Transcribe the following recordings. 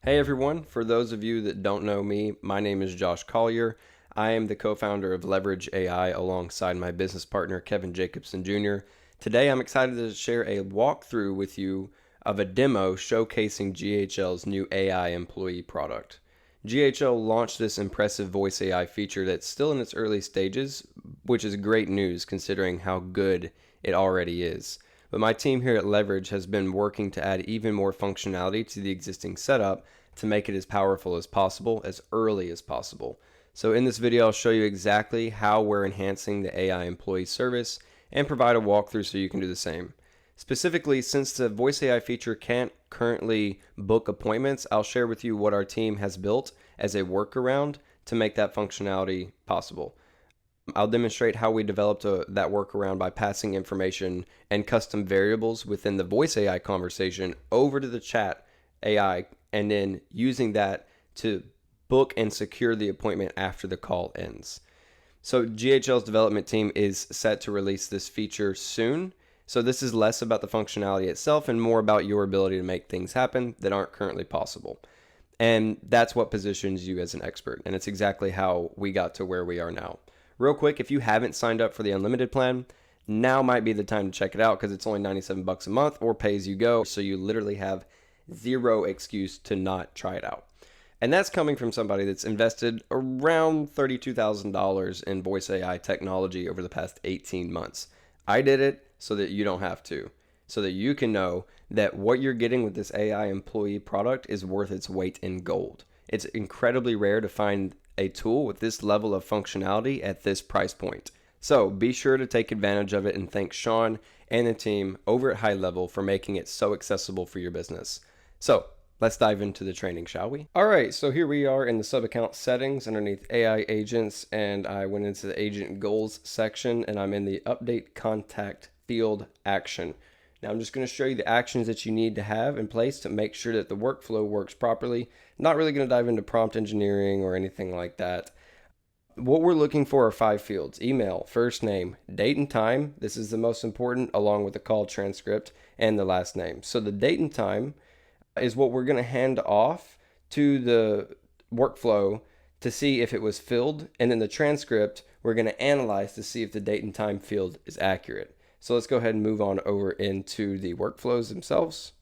Hey everyone, for those of you that don't know me, my name is Josh Collier. I am the co-founder of Leverage AI alongside my business partner Kevin Jacobson Jr. Today I'm excited to share a walkthrough with you of a demo showcasing GHL's new AI employee product. GHL launched this impressive voice AI feature that's still in its early stages, which is great news considering how good it already is. But my team here at Leverage has been working to add even more functionality to the existing setup to make it as powerful as possible, as early as possible. So in this video, I'll show you exactly how we're enhancing the AI employee service and provide a walkthrough so you can do the same. Specifically, since the voice AI feature can't currently book appointments, I'll share with you what our team has built as a workaround to make that functionality possible. I'll demonstrate how we developed that workaround by passing information and custom variables within the voice AI conversation over to the chat AI and then using that to book and secure the appointment after the call ends. So GHL's development team is set to release this feature soon. So this is less about the functionality itself and more about your ability to make things happen that aren't currently possible. And that's what positions you as an expert. And it's exactly how we got to where we are now. Real quick, if you haven't signed up for the unlimited plan, now might be the time to check it out because it's only $97 a month or pay as you go. So you literally have zero excuse to not try it out. And that's coming from somebody that's invested around $32,000 in voice AI technology over the past 18 months. I did it so that you don't have to, so that you can know that what you're getting with this AI employee product is worth its weight in gold. It's incredibly rare to find a tool with this level of functionality at this price point. So be sure to take advantage of it and thank Sean and the team over at High Level for making it so accessible for your business. So let's dive into the training, shall we? All right, so here we are in the sub-account settings underneath AI agents, and I went into the agent goals section, and I'm in the update contact field action. Now I'm just going to show you the actions that you need to have in place to make sure that the workflow works properly. Not really going to dive into prompt engineering or anything like that. What we're looking for are 5 fields: email, first name, date and time. This is the most important, along with the call transcript and the last name. So the date and time is what we're going to hand off to the workflow to see if it was filled. And then the transcript, we're going to analyze to see if the date and time field is accurate. So let's go ahead and move on over into the workflows themselves.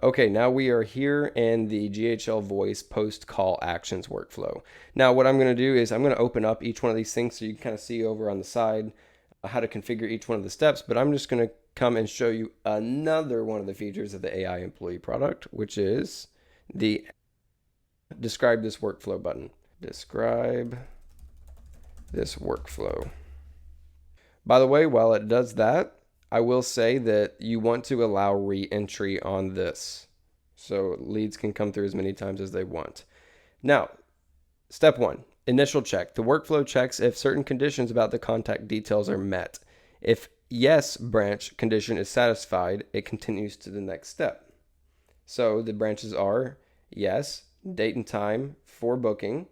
Okay, now we are here in the GHL Voice post call actions workflow. Now what I'm going to do is I'm going to open up each one of these things so you can kind of see over on the side how to configure each one of the steps, but I'm just going to come and show you another one of the features of the AI employee product, which is the describe this workflow button. Describe this workflow. By the way, while it does that, I will say that you want to allow re-entry on this. So leads can come through as many times as they want. Now, step 1, initial check. The workflow checks if certain conditions about the contact details are met. If yes branch condition is satisfied, it continues to the next step. So the branches are yes, date and time for booking,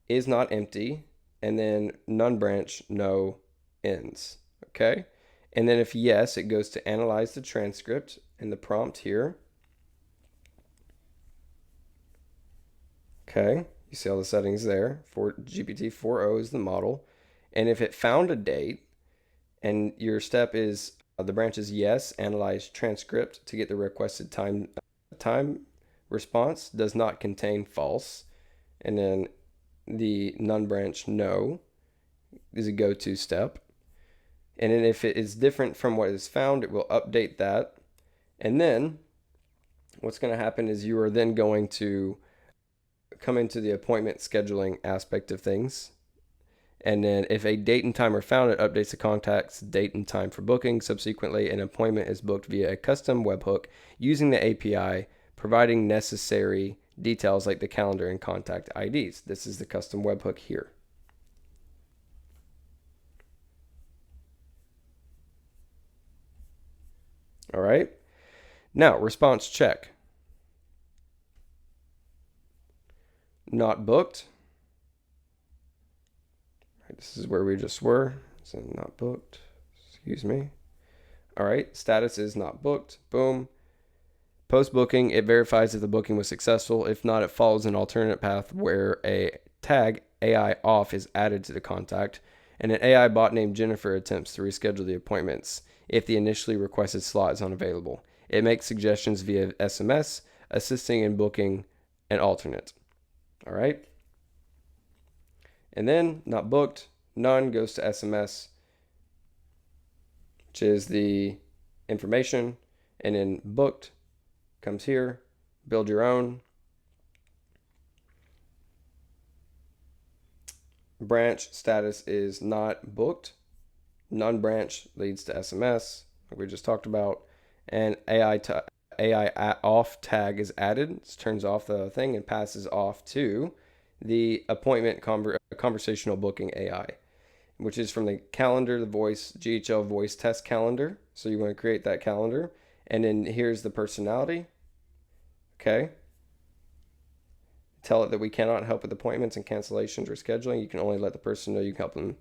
is not empty, and then none branch, no ends. Okay? And then if yes, it goes to analyze the transcript and the prompt here. Okay, you see all the settings there. For GPT-4o is the model. And if it found a date, and your step is the branch is yes, analyze transcript to get the requested time response, does not contain false. And then the none branch no is a go-to step. And then if it is different from what is found, it will update that. And then what's going to happen is you are then going to come into the appointment scheduling aspect of things. And then if a date and time are found, it updates the contact's date and time for booking. Subsequently, an appointment is booked via a custom webhook using the API, providing necessary details like the calendar and contact IDs. This is the custom webhook here. All right. Now, response check. Not booked. This is where we just were. So not booked. Excuse me. All right. Status is not booked. Boom. Post booking, it verifies if the booking was successful. If not, it follows an alternate path where a tag AI off is added to the contact, and an AI bot named Jennifer attempts to reschedule the appointments if the initially requested slot is unavailable. It makes suggestions via SMS, assisting in booking an alternate. All right. And then not booked, none goes to SMS, which is the information, and then booked comes here, build your own. Branch status is not booked. Non-branch leads to SMS, like we just talked about. And AI off tag is added. It turns off the thing and passes off to the appointment conversational booking AI, which is from the calendar, the voice, GHL voice test calendar. So you want to create that calendar. And then here's the personality. Okay. Tell it that we cannot help with appointments and cancellations or scheduling. You can only let the person know you can help them.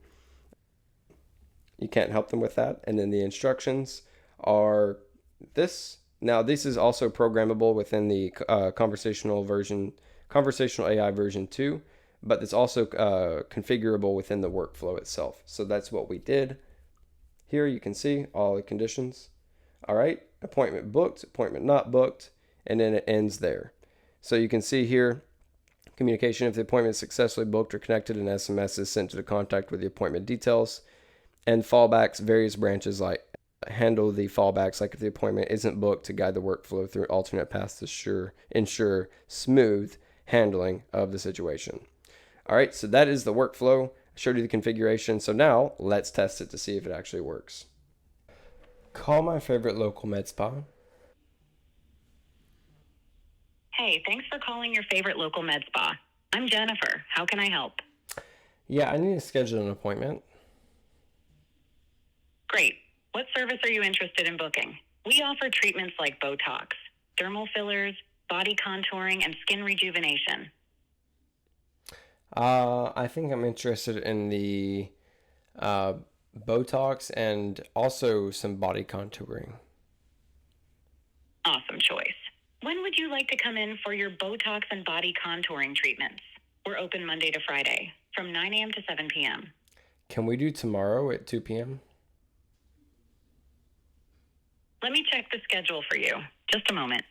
You can't help them with that. And then the instructions are this. Now, this is also programmable within the conversational AI version 2, but it's also configurable within the workflow itself. So that's what we did. Here you can see all the conditions. All right, appointment booked, appointment not booked, and then it ends there. So you can see here, communication: if the appointment is successfully booked or connected, an SMS is sent to the contact with the appointment details. And fallbacks, various branches like handle the fallbacks, like if the appointment isn't booked, to guide the workflow through alternate paths to ensure smooth handling of the situation. All right, so that is the workflow. I showed you the configuration. So now let's test it to see if it actually works. Call my favorite local med spa. Hey, thanks for calling your favorite local med spa. I'm Jennifer. How can I help? Yeah, I need to schedule an appointment. Great. What service are you interested in booking? We offer treatments like Botox, dermal fillers, body contouring, and skin rejuvenation. I think I'm interested in the Botox and also some body contouring. Awesome choice. When would you like to come in for your Botox and body contouring treatments? We're open Monday to Friday from 9 a.m. to 7 p.m. Can we do tomorrow at 2 p.m.? Let me check the schedule for you. Just a moment.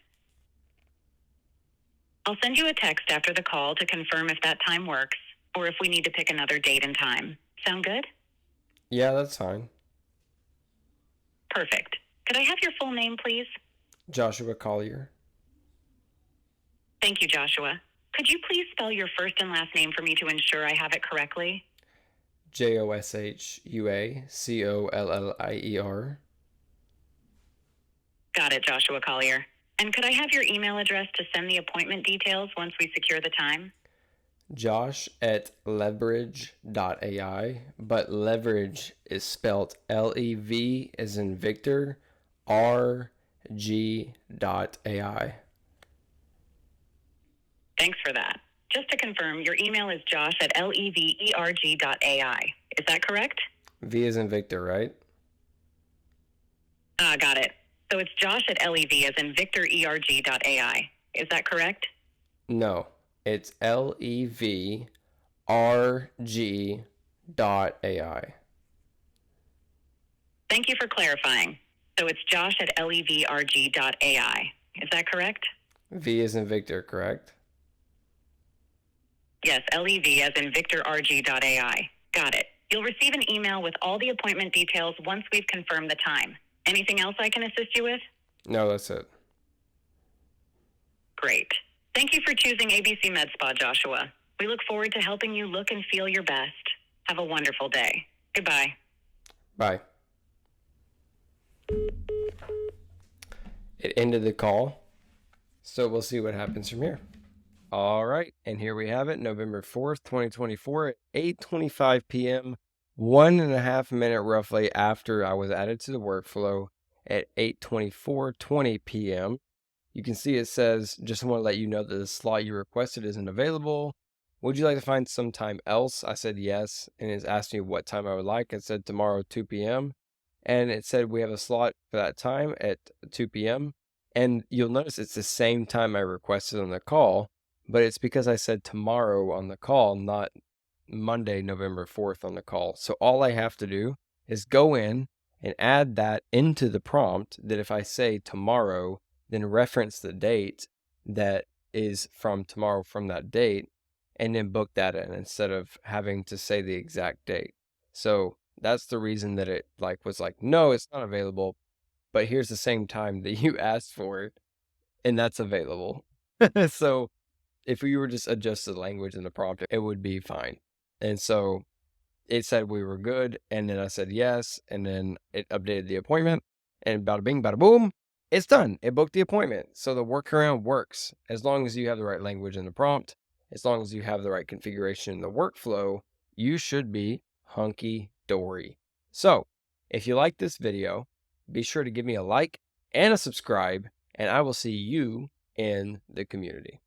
I'll send you a text after the call to confirm if that time works or if we need to pick another date and time. Sound good? Yeah, that's fine. Perfect. Could I have your full name, please? Joshua Collier. Thank you, Joshua. Could you please spell your first and last name for me to ensure I have it correctly? JOSHUACOLLIER. Got it, Joshua Collier. And could I have your email address to send the appointment details once we secure the time? Josh@leverage.ai, but leverage is spelled LEV as in Victor, RG.ai. Thanks for that. Just to confirm, your email is josh@leverg.ai. Is that correct? V as in Victor, right? Got it. So it's josh@lev as in victorerg.ai. Is that correct? No, it's LEVRG.ai. Thank you for clarifying. So it's josh@leverg.ai. Is that correct? V as in Victor, correct? Yes, LEV as in victorrg.ai. Got it. You'll receive an email with all the appointment details once we've confirmed the time. Anything else I can assist you with? No, that's it. Great. Thank you for choosing ABC Med Spa, Joshua. We look forward to helping you look and feel your best. Have a wonderful day. Goodbye. Bye. It ended the call, so we'll see what happens from here. All right, and here we have it, November 4th, 2024 at 8:25 p.m., 1.5 minute roughly after I was added to the workflow at 8:24:20 p.m. You can see it says, just want to let you know that the slot you requested isn't available. Would you like to find some time else? I said yes, and it's asked me what time I would like. I said tomorrow 2 p.m. And it said we have a slot for that time at 2 p.m. And you'll notice it's the same time I requested on the call, but it's because I said tomorrow on the call, not Monday, November 4th on the call. So all I have to do is go in and add that into the prompt, that if I say tomorrow, then reference the date that is from tomorrow from that date, and then book that in instead of having to say the exact date. So that's the reason that it was like, no, it's not available, but here's the same time that you asked for it, and that's available. So if we were just adjust the language in the prompt, it would be fine. And so it said we were good, and then I said yes, and then it updated the appointment, and bada bing, bada boom, it's done. It booked the appointment. So the workaround works as long as you have the right language in the prompt, as long as you have the right configuration in the workflow, you should be hunky dory. So if you like this video, be sure to give me a like and a subscribe, and I will see you in the community.